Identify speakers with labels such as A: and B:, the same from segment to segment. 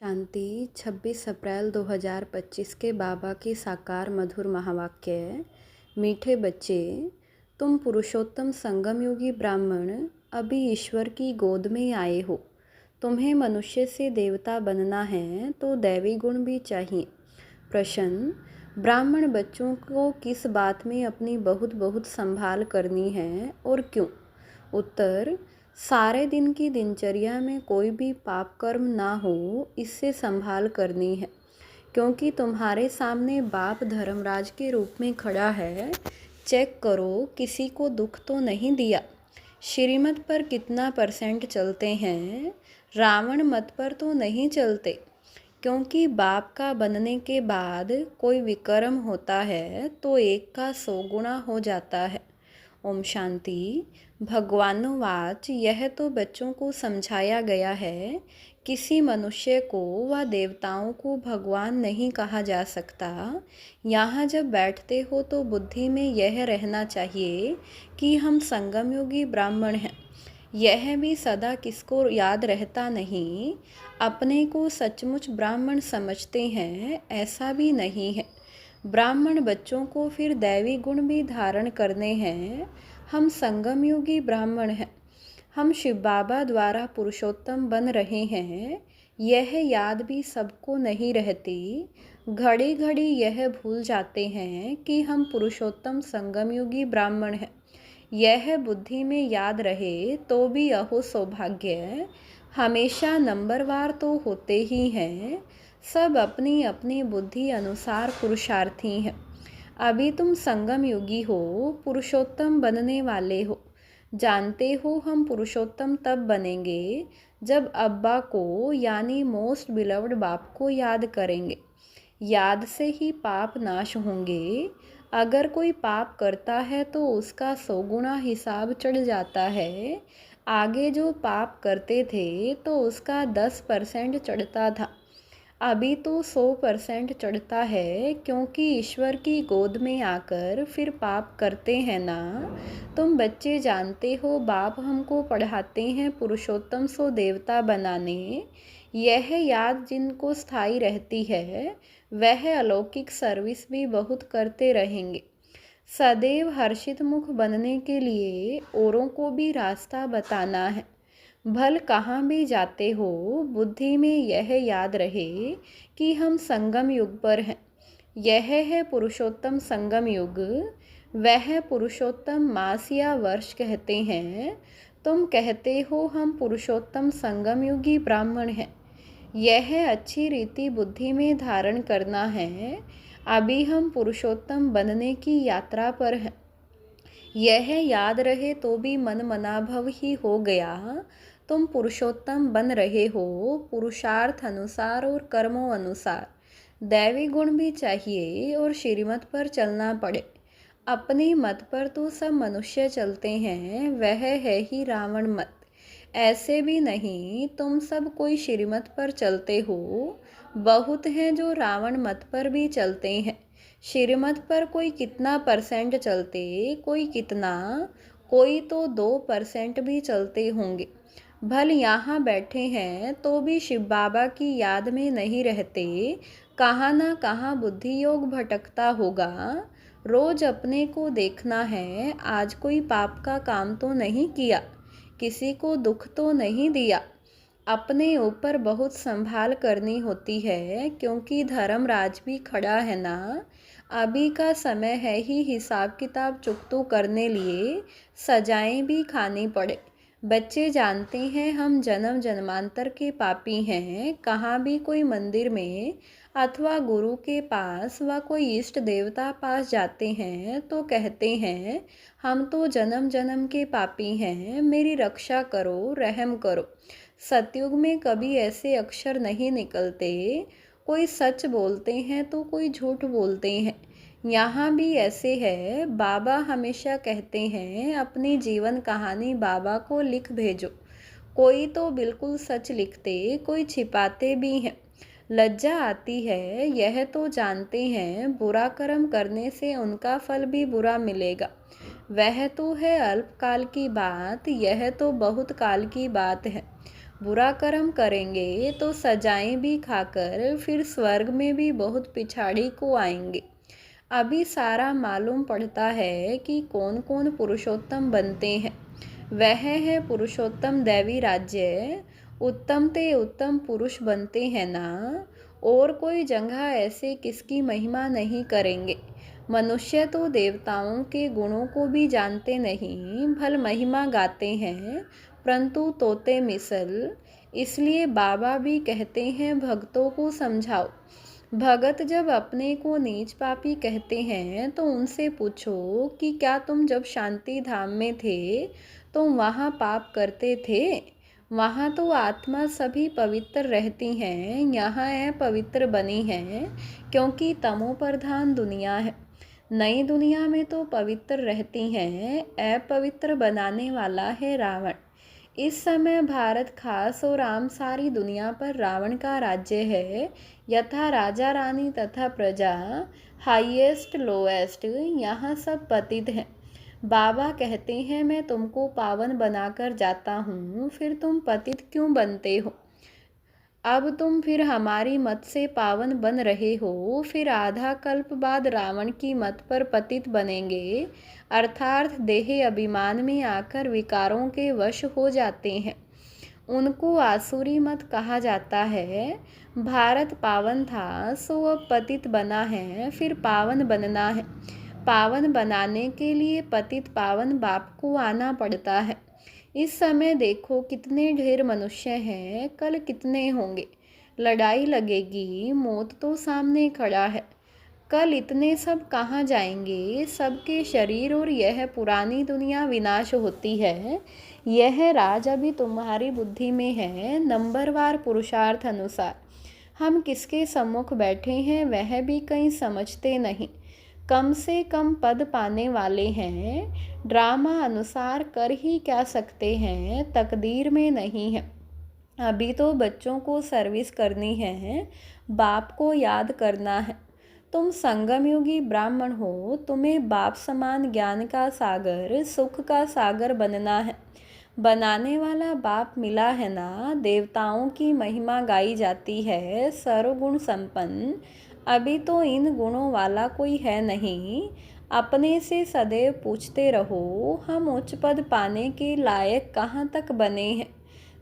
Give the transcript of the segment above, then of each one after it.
A: शांति 26 अप्रैल 2025 के बाबा के साकार मधुर महावाक्य। मीठे बच्चे, तुम पुरुषोत्तम संगम योगी ब्राह्मण अभी ईश्वर की गोद में आए हो। तुम्हें मनुष्य से देवता बनना है तो दैवी गुण भी चाहिए। प्रश्न: ब्राह्मण बच्चों को किस बात में अपनी बहुत बहुत संभाल करनी है और क्यों? उत्तर: सारे दिन की दिनचर्या में कोई भी पाप कर्म ना हो, इससे संभाल करनी है, क्योंकि तुम्हारे सामने बाप धर्मराज के रूप में खड़ा है। चेक करो किसी को दुख तो नहीं दिया। श्रीमत पर कितना % चलते हैं? रावण मत पर तो नहीं चलते, क्योंकि बाप का बनने के बाद कोई विकर्म होता है तो 1 का 100 गुना हो जाता है। ओम शांति। भगवानुवाच: यह तो बच्चों को समझाया गया है। किसी मनुष्य को व देवताओं को भगवान नहीं कहा जा सकता। यहाँ जब बैठते हो तो बुद्धि में यह रहना चाहिए कि हम संगम योगी ब्राह्मण हैं। यह भी सदा किसको याद रहता नहीं। अपने को सचमुच ब्राह्मण समझते हैं, ऐसा भी नहीं है। ब्राह्मण बच्चों को फिर दैवी गुण भी धारण करने हैं। हम संगम योगी ब्राह्मण हैं। हम शिव बाबा द्वारा पुरुषोत्तम बन रहे हैं, यह याद भी सबको नहीं रहती। घड़ी घड़ी यह भूल जाते हैं कि हम पुरुषोत्तम संगम योगी ब्राह्मण हैं। यह बुद्धि में याद रहे तो भी अहो सौभाग्य। हमेशा नंबरवार तो होते ही हैं। सब अपनी अपनी बुद्धि अनुसार पुरुषार्थी हैं। अभी तुम संगम योगी हो, पुरुषोत्तम बनने वाले हो। जानते हो हम पुरुषोत्तम तब बनेंगे जब अब्बा को यानी मोस्ट बिलव्ड बाप को याद करेंगे। याद से ही पाप नाश होंगे। अगर कोई पाप करता है तो उसका 100 गुना हिसाब चढ़ जाता है। आगे जो पाप करते थे तो उसका 10% चढ़ता था, अभी तो 100% चढ़ता है, क्योंकि ईश्वर की गोद में आकर फिर पाप करते हैं ना। तुम बच्चे जानते हो बाप हमको पढ़ाते हैं पुरुषोत्तम सो देवता बनाने। यह याद जिनको स्थायी रहती है वह अलौकिक सर्विस भी बहुत करते रहेंगे। सदैव हर्षित मुख बनने के लिए औरों को भी रास्ता बताना है। भल कहाँ भी जाते हो, बुद्धि में यह याद रहे कि हम संगम युग पर हैं। यह है पुरुषोत्तम संगम युग। वह पुरुषोत्तम मास या वर्ष कहते हैं। तुम कहते हो हम पुरुषोत्तम संगम युगी ब्राह्मण हैं। यह अच्छी रीति बुद्धि में धारण करना है। अभी हम पुरुषोत्तम बनने की यात्रा पर हैं। यह याद रहे तो भी मन मनाभव ही हो गया। तुम पुरुषोत्तम बन रहे हो, पुरुषार्थ अनुसार और कर्मों अनुसार। दैवी गुण भी चाहिए और श्रीमत पर चलना पड़े। अपने मत पर तो सब मनुष्य चलते हैं, वह है ही रावण मत। ऐसे भी नहीं तुम सब कोई श्रीमत पर चलते हो। बहुत हैं जो रावण मत पर भी चलते हैं। श्रीमत पर कोई कितना % चलते, कोई कितना, कोई तो 2% भी चलते होंगे। भल यहाँ बैठे हैं तो भी शिव बाबा की याद में नहीं रहते। कहाँ ना कहाँ बुद्धि योग भटकता होगा। रोज अपने को देखना है, आज कोई पाप का काम तो नहीं किया, किसी को दुख तो नहीं दिया। अपने ऊपर बहुत संभाल करनी होती है, क्योंकि धर्मराज भी खड़ा है ना। अभी का समय है ही हिसाब किताब चुकतू करने लिए सजाएं भी खानी पड़े। बच्चे जानते हैं हम जन्म जन्मांतर के पापी हैं। कहाँ भी कोई मंदिर में अथवा गुरु के पास व कोई इष्ट देवता पास जाते हैं तो कहते हैं हम तो जन्म जन्म के पापी हैं, मेरी रक्षा करो, रहम करो। सतयुग में कभी ऐसे अक्षर नहीं निकलते। कोई सच बोलते हैं तो कोई झूठ बोलते हैं। यहाँ भी ऐसे है। बाबा हमेशा कहते हैं अपनी जीवन कहानी बाबा को लिख भेजो। कोई तो बिल्कुल सच लिखते, कोई छिपाते भी हैं। लज्जा आती है। यह तो जानते हैं बुरा कर्म करने से उनका फल भी बुरा मिलेगा। वह तो है अल्पकाल की बात, यह तो बहुत काल की बात है। बुरा कर्म करेंगे तो सजाएं भी खाकर फिर स्वर्ग में भी बहुत पिछाड़ी को आएंगे। अभी सारा मालूम पड़ता है कि कौन कौन पुरुषोत्तम बनते हैं। वह है पुरुषोत्तम दैवी राज्य, उत्तम ते उत्तम पुरुष बनते हैं ना। और कोई जगह ऐसे किसकी महिमा नहीं करेंगे। मनुष्य तो देवताओं के गुणों को भी जानते नहीं, भल महिमा गाते हैं परंतु तोते मिसल। इसलिए बाबा भी कहते हैं भक्तों को समझाओ। भगत जब अपने को नीच पापी कहते हैं तो उनसे पूछो कि क्या तुम जब शांति धाम में थे तो वहाँ पाप करते थे। वहाँ तो आत्मा सभी पवित्र रहती हैं, यहाँ अपवित्र बनी हैं क्योंकि तमो प्रधान दुनिया है। नई दुनिया में तो पवित्र रहती हैं, अपवित्र बनाने वाला है रावण। इस समय भारत खास और आम सारी दुनिया पर रावण का राज्य है। यथा राजा रानी तथा प्रजा, हाईएस्ट लोएस्ट, यहाँ सब पतित हैं। बाबा कहते हैं मैं तुमको पावन बनाकर जाता हूँ, फिर तुम पतित क्यों बनते हो। अब तुम फिर हमारी मत से पावन बन रहे हो, फिर आधा कल्प बाद रावण की मत पर पतित बनेंगे, अर्थात देह अभिमान में आकर विकारों के वश हो जाते हैं। उनको आसुरी मत कहा जाता है। भारत पावन था सो अब पतित बना है, फिर पावन बनना है। पावन बनाने के लिए पतित पावन बाप को आना पड़ता है। इस समय देखो कितने ढेर मनुष्य हैं, कल कितने होंगे। लड़ाई लगेगी, मौत तो सामने खड़ा है। कल इतने सब कहाँ जाएंगे। सबके शरीर और यह पुरानी दुनिया विनाश होती है। यह राज अभी तुम्हारी बुद्धि में है, नंबरवार पुरुषार्थ अनुसार। हम किसके सम्मुख बैठे हैं वह भी कहीं समझते नहीं। कम से कम पद पाने वाले हैं, ड्रामा अनुसार कर ही क्या सकते हैं, तकदीर में नहीं है। अभी तो बच्चों को सर्विस करनी है, बाप को याद करना है। तुम संगम युगी ब्राह्मण हो, तुम्हें बाप समान ज्ञान का सागर, सुख का सागर बनना है। बनाने वाला बाप मिला है ना। देवताओं की महिमा गाई जाती है, सर्वगुण संपन्न। अभी तो इन गुणों वाला कोई है नहीं। अपने से सदैव पूछते रहो हम उच्च पद पाने के लायक कहाँ तक बने हैं।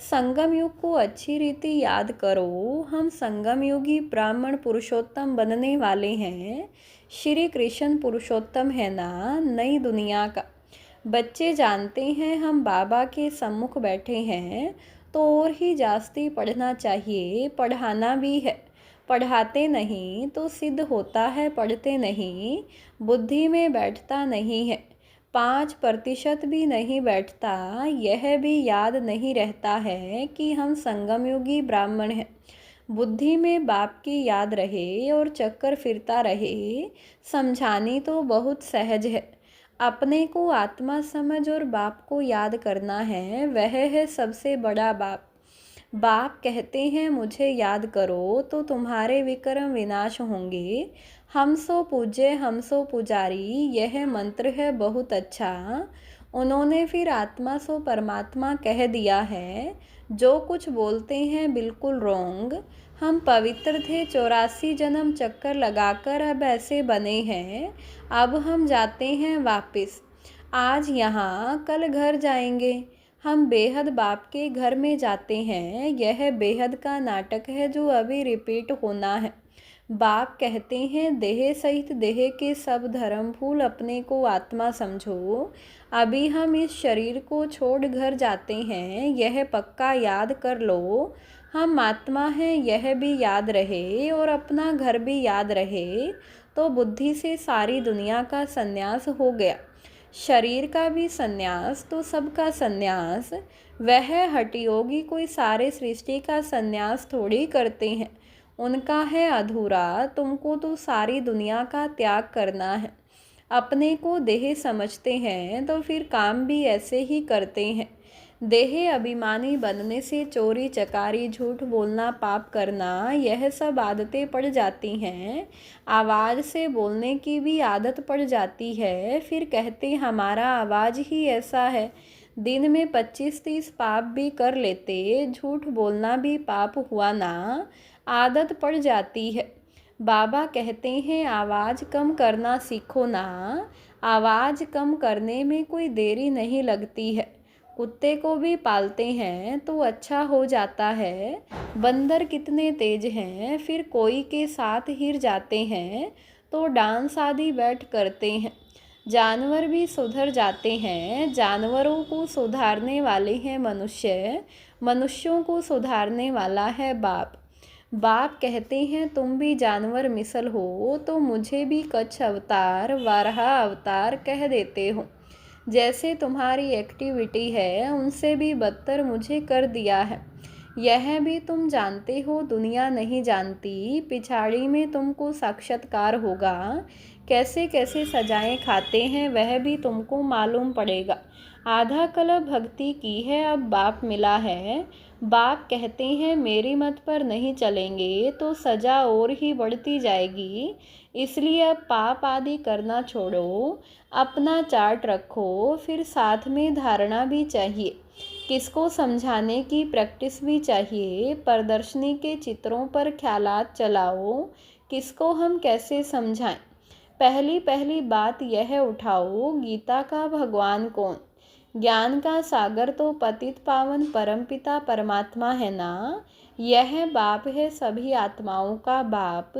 A: संगम युग को अच्छी रीति याद करो। हम संगम युगी ब्राह्मण पुरुषोत्तम बनने वाले हैं। श्री कृष्ण पुरुषोत्तम है ना नई दुनिया का। बच्चे जानते हैं हम बाबा के सम्मुख बैठे हैं तो और ही जास्ती पढ़ना चाहिए, पढ़ाना भी है। पढ़ाते नहीं तो सिद्ध होता है, पढ़ते नहीं बुद्धि में बैठता नहीं है। 5% भी नहीं बैठता, यह भी याद नहीं रहता है कि हम संगम युगी ब्राह्मण हैं। बुद्धि में बाप की याद रहे और चक्कर फिरता रहे। समझानी तो बहुत सहज है। अपने को आत्मा समझ और बाप को याद करना है, वह है सबसे बड़ा बाप। बाप कहते हैं मुझे याद करो तो तुम्हारे विक्रम विनाश होंगे। हम सो पूज्य हम सो पुजारी, यह मंत्र है बहुत अच्छा। उन्होंने फिर आत्मा सो परमात्मा कह दिया है। जो कुछ बोलते हैं बिल्कुल रोंग। हम पवित्र थे 84 जन्म चक्कर लगाकर अब ऐसे बने हैं। अब हम जाते हैं वापस। आज यहाँ कल घर जाएंगे। हम बेहद बाप के घर में जाते हैं। यह बेहद का नाटक है जो अभी रिपीट होना है। बाप कहते हैं देह सहित देह के सब धर्म भूल अपने को आत्मा समझो। अभी हम इस शरीर को छोड़ घर जाते हैं, यह पक्का याद कर लो। हम आत्मा हैं यह भी याद रहे और अपना घर भी याद रहे तो बुद्धि से सारी दुनिया का संन्यास हो गया। शरीर का भी संन्यास तो सबका संन्यास। वह हठयोगी कोई सारे सृष्टि का संन्यास थोड़ी करते हैं, उनका है अधूरा। तुमको तो सारी दुनिया का त्याग करना है। अपने को देह समझते हैं तो फिर काम भी ऐसे ही करते हैं। देह अभिमानी बनने से चोरी चकारी झूठ बोलना पाप करना यह सब आदतें पड़ जाती हैं। आवाज़ से बोलने की भी आदत पड़ जाती है। फिर कहते हमारा आवाज़ ही ऐसा है। दिन में 25-30 पाप भी कर लेते, झूठ बोलना भी पाप हुआ ना, आदत पड़ जाती है। बाबा कहते हैं आवाज़ कम करना सीखो ना, आवाज़ कम करने में कोई देरी नहीं लगती है। कुत्ते को भी पालते हैं तो अच्छा हो जाता है। बंदर कितने तेज हैं, फिर कोई के साथ हिर जाते हैं तो डांस आदि बैठ करते हैं। जानवर भी सुधर जाते हैं, जानवरों को सुधारने वाले हैं मनुष्य, मनुष्यों को सुधारने वाला है बाप। बाप कहते हैं तुम भी जानवर मिसल हो तो मुझे भी कच्छ अवतार वाराह अवतार कह देते हो। जैसे तुम्हारी एक्टिविटी है उनसे भी बदतर मुझे कर दिया है। यह भी तुम जानते हो, दुनिया नहीं जानती। पिछाड़ी में तुमको साक्षात्कार होगा, कैसे कैसे सजाएं खाते हैं वह भी तुमको मालूम पड़ेगा। आधा कल्प भक्ति की है, अब बाप मिला है। बाप कहते हैं मेरी मत पर नहीं चलेंगे तो सजा और ही बढ़ती जाएगी, इसलिए अब पाप आदि करना छोड़ो, अपना चार्ट रखो, फिर साथ में धारणा भी चाहिए। किसको समझाने की प्रैक्टिस भी चाहिए। प्रदर्शनी के चित्रों पर ख्यालात चलाओ, किसको हम कैसे समझाएं। पहली पहली बात यह उठाओ, गीता का भगवान कौन। ज्ञान का सागर तो पतित पावन परमपिता परमात्मा है ना, यह बाप है सभी आत्माओं का बाप।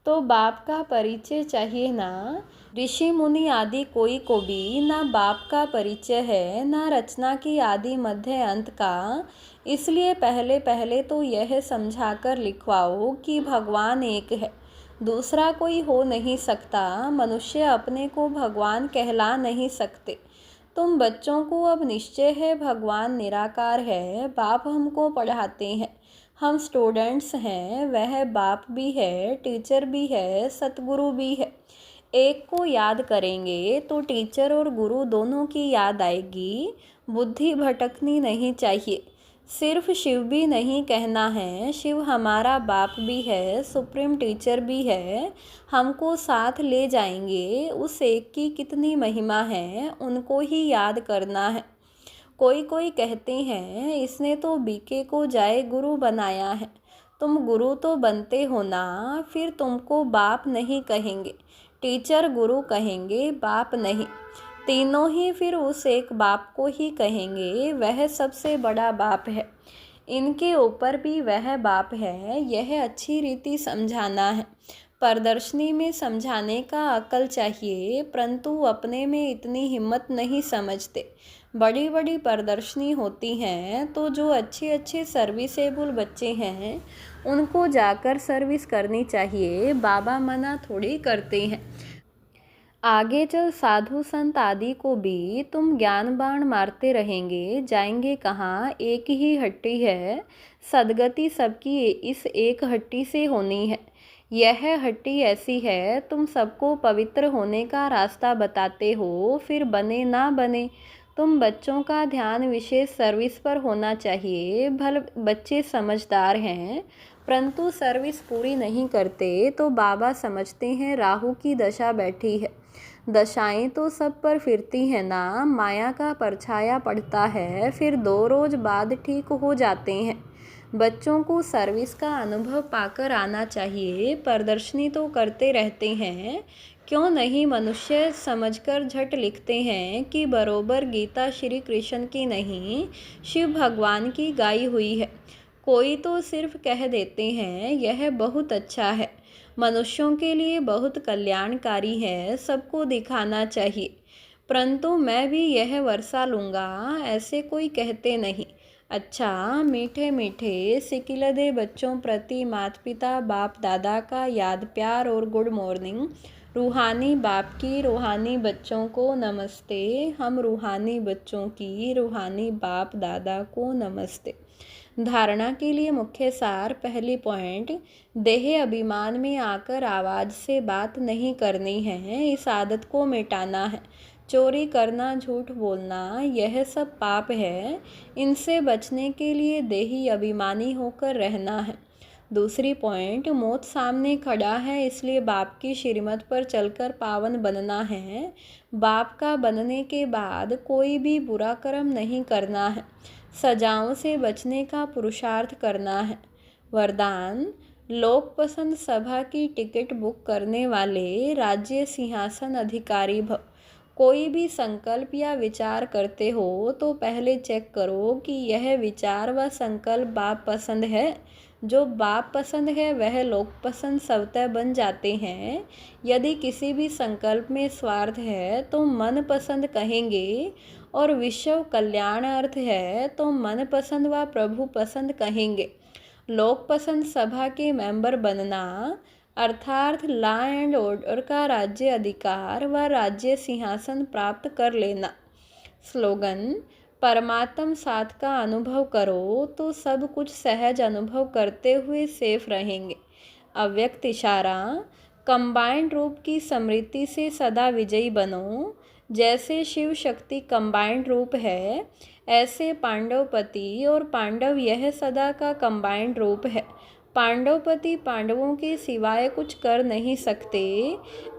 A: तो बाप का परिचय चाहिए ना। ऋषि मुनि आदि कोई को भी ना बाप का परिचय है, ना रचना की आदि मध्य अंत का। इसलिए पहले पहले तो यह समझाकर लिखवाओ कि भगवान एक है, दूसरा कोई हो नहीं सकता। मनुष्य अपने को भगवान कहला नहीं सकते। तुम बच्चों को अब निश्चय है भगवान निराकार है। बाप हमको पढ़ाते हैं, हम स्टूडेंट्स हैं, वह बाप भी है, टीचर भी है, सतगुरु भी है। एक को याद करेंगे तो टीचर और गुरु दोनों की याद आएगी। बुद्धि भटकनी नहीं चाहिए। सिर्फ शिव भी नहीं कहना है, शिव हमारा बाप भी है, सुप्रीम टीचर भी है, हमको साथ ले जाएंगे। उस एक की कितनी महिमा है, उनको ही याद करना है। कोई कोई कहते हैं इसने तो बीके को जाए गुरु बनाया है। तुम गुरु तो बनते हो ना, फिर तुमको बाप नहीं कहेंगे, टीचर गुरु कहेंगे, बाप नहीं। तीनों ही फिर उस एक बाप को ही कहेंगे, वह सबसे बड़ा बाप है। इनके ऊपर भी वह बाप है, यह अच्छी रीति समझाना है। प्रदर्शनी में समझाने का अक्ल चाहिए, परंतु अपने में इतनी हिम्मत नहीं समझते। बड़ी बड़ी प्रदर्शनी होती हैं तो जो अच्छे अच्छे सर्विसेबल बच्चे हैं उनको जाकर सर्विस करनी चाहिए, बाबा मना थोड़ी करते हैं। आगे चल साधु संत आदि को भी तुम ज्ञान बाण मारते रहेंगे, जाएंगे कहाँ। एक ही हट्टी है, सदगति सबकी इस एक हट्टी से होनी है। यह हट्टी ऐसी है, तुम सबको पवित्र होने का रास्ता बताते हो, फिर बने ना बने। तुम बच्चों का ध्यान विशेष सर्विस पर होना चाहिए। भले बच्चे समझदार हैं परंतु सर्विस पूरी नहीं करते तो बाबा समझते हैं राहु की दशा बैठी है। दशाएं तो सब पर फिरती है ना, माया का परछाया पड़ता है, फिर 2 रोज बाद ठीक हो जाते हैं। बच्चों को सर्विस का अनुभव पाकर आना चाहिए। प्रदर्शनी तो करते रहते हैं, क्यों नहीं। मनुष्य समझकर झट लिखते हैं कि बरोबर गीता श्री कृष्ण की नहीं, शिव भगवान की गाई हुई है। कोई तो सिर्फ कह देते हैं यह बहुत अच्छा है, मनुष्यों के लिए बहुत कल्याणकारी है, सबको दिखाना चाहिए। परंतु मैं भी यह वर्षा लूँगा, ऐसे कोई कहते नहीं। अच्छा, मीठे मीठे सिकिलदे बच्चों प्रति माता पिता बाप दादा का याद प्यार और गुड मॉर्निंग। रूहानी बाप की रूहानी बच्चों को नमस्ते। हम रूहानी बच्चों की रूहानी बाप दादा को नमस्ते। धारणा के लिए मुख्य सार। पहली पॉइंट, देह अभिमान में आकर आवाज़ से बात नहीं करनी है, इस आदत को मिटाना है। चोरी करना, झूठ बोलना, यह सब पाप है, इनसे बचने के लिए देही अभिमानी होकर रहना है। दूसरी पॉइंट, मौत सामने खड़ा है इसलिए बाप की श्रीमत पर चलकर पावन बनना है। बाप का बनने के बाद कोई भी बुरा कर्म नहीं करना है। सजाओं से बचने का पुरुषार्थ करना है। वरदान, लोक पसंद सभा की टिकट बुक करने वाले राज्य सिंहासन अधिकारी भव। कोई भी संकल्प या विचार करते हो तो पहले चेक करो कि यह विचार व संकल्प बाप पसंद है। जो बाप पसंद है वह लोक पसंद स्वतः बन जाते हैं। यदि किसी भी संकल्प में स्वार्थ है तो मन पसंद कहेंगे, और विश्व कल्याण अर्थ है तो मन पसंद व प्रभु पसंद कहेंगे। लोक पसंद सभा के मेंबर बनना अर्थात लॉ एंड ऑर्डर का राज्य अधिकार व राज्य सिंहासन प्राप्त कर लेना। स्लोगन, परमात्म साथ का अनुभव करो तो सब कुछ सहज अनुभव करते हुए सेफ रहेंगे। अव्यक्त इशारा, कंबाइंड रूप की स्मृति से सदा विजयी बनो। जैसे शिव शक्ति कंबाइंड रूप है, ऐसे पांडवपति और पांडव यह सदा का कंबाइंड रूप है। पांडवपति पांडवों के सिवाय कुछ कर नहीं सकते।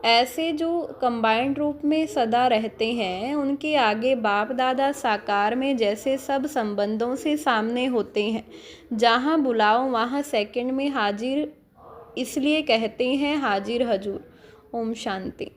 A: ऐसे जो कंबाइंड रूप में सदा रहते हैं उनके आगे बाप दादा साकार में जैसे सब संबंधों से सामने होते हैं। जहाँ बुलाओ वहाँ सेकंड में हाजिर, इसलिए कहते हैं हाजिर हजूर। ओम शांति।